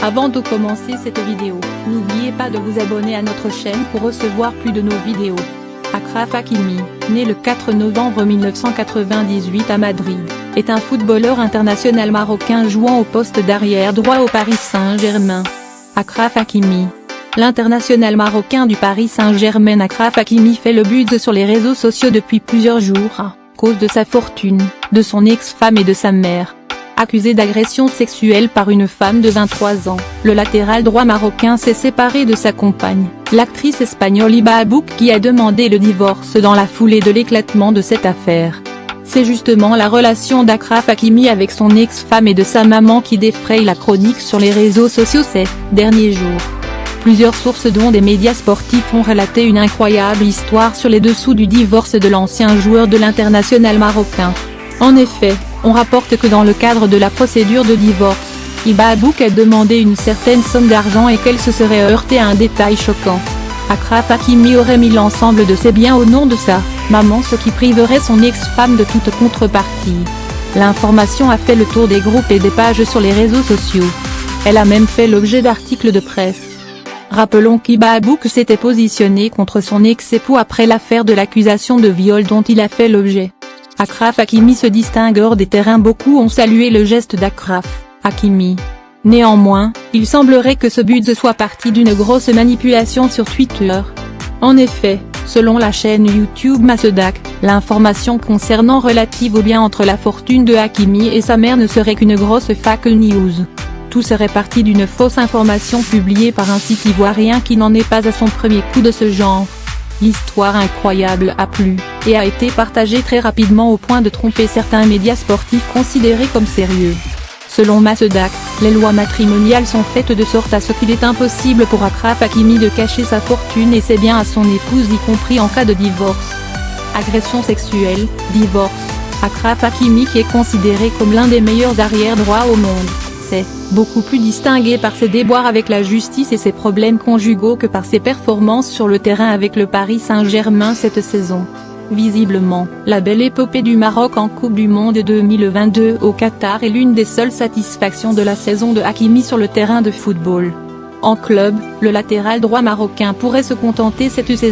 Avant de commencer cette vidéo, n'oubliez pas de vous abonner à notre chaîne pour recevoir plus de nos vidéos. Achraf Hakimi, né le 4 novembre 1998 à Madrid, est un footballeur international marocain jouant au poste d'arrière droit au Paris Saint-Germain. Achraf Hakimi. L'international marocain du Paris Saint-Germain Achraf Hakimi fait le buzz sur les réseaux sociaux depuis plusieurs jours à cause de sa fortune, de son ex-femme et de sa mère. Accusé d'agression sexuelle par une femme de 23 ans, le latéral droit marocain s'est séparé de sa compagne, l'actrice espagnole Hiba Abouk, qui a demandé le divorce dans la foulée de l'éclatement de cette affaire. C'est justement la relation d'Achraf Hakimi avec son ex-femme et de sa maman qui défraye la chronique sur les réseaux sociaux ces derniers jours. Plusieurs sources dont des médias sportifs ont relaté une incroyable histoire sur les dessous du divorce de l'ancien joueur de l'International marocain. En effet, on rapporte que dans le cadre de la procédure de divorce, Hiba Abouk a demandé une certaine somme d'argent et qu'elle se serait heurtée à un détail choquant. Achraf Hakimi aurait mis l'ensemble de ses biens au nom de sa maman, ce qui priverait son ex-femme de toute contrepartie. L'information a fait le tour des groupes et des pages sur les réseaux sociaux. Elle a même fait l'objet d'articles de presse. Rappelons qu'Hiba Abouk s'était positionné contre son ex-époux après l'affaire de l'accusation de viol dont il a fait l'objet. Achraf Hakimi se distingue hors des terrains. Beaucoup ont salué le geste d'Achraf Hakimi. Néanmoins, il semblerait que ce buzz soit parti d'une grosse manipulation sur Twitter. En effet, selon la chaîne YouTube Masedak, l'information concernant relative au lien entre la fortune de Hakimi et sa mère ne serait qu'une grosse fake news. Tout serait parti d'une fausse information publiée par un site ivoirien qui n'en est pas à son premier coup de ce genre. L'histoire incroyable a plu, et a été partagée très rapidement au point de tromper certains médias sportifs considérés comme sérieux. Selon Masedak, les lois matrimoniales sont faites de sorte à ce qu'il est impossible pour Achraf Hakimi de cacher sa fortune et ses biens à son épouse, y compris en cas de divorce. Agression sexuelle, divorce. Achraf Hakimi, qui est considéré comme l'un des meilleurs arrière-droits au monde, s'est beaucoup plus distingué par ses déboires avec la justice et ses problèmes conjugaux que par ses performances sur le terrain avec le Paris Saint-Germain cette saison. Visiblement, la belle épopée du Maroc en Coupe du Monde 2022 au Qatar est l'une des seules satisfactions de la saison de Hakimi sur le terrain de football. En club, le latéral droit marocain pourrait se contenter cette saison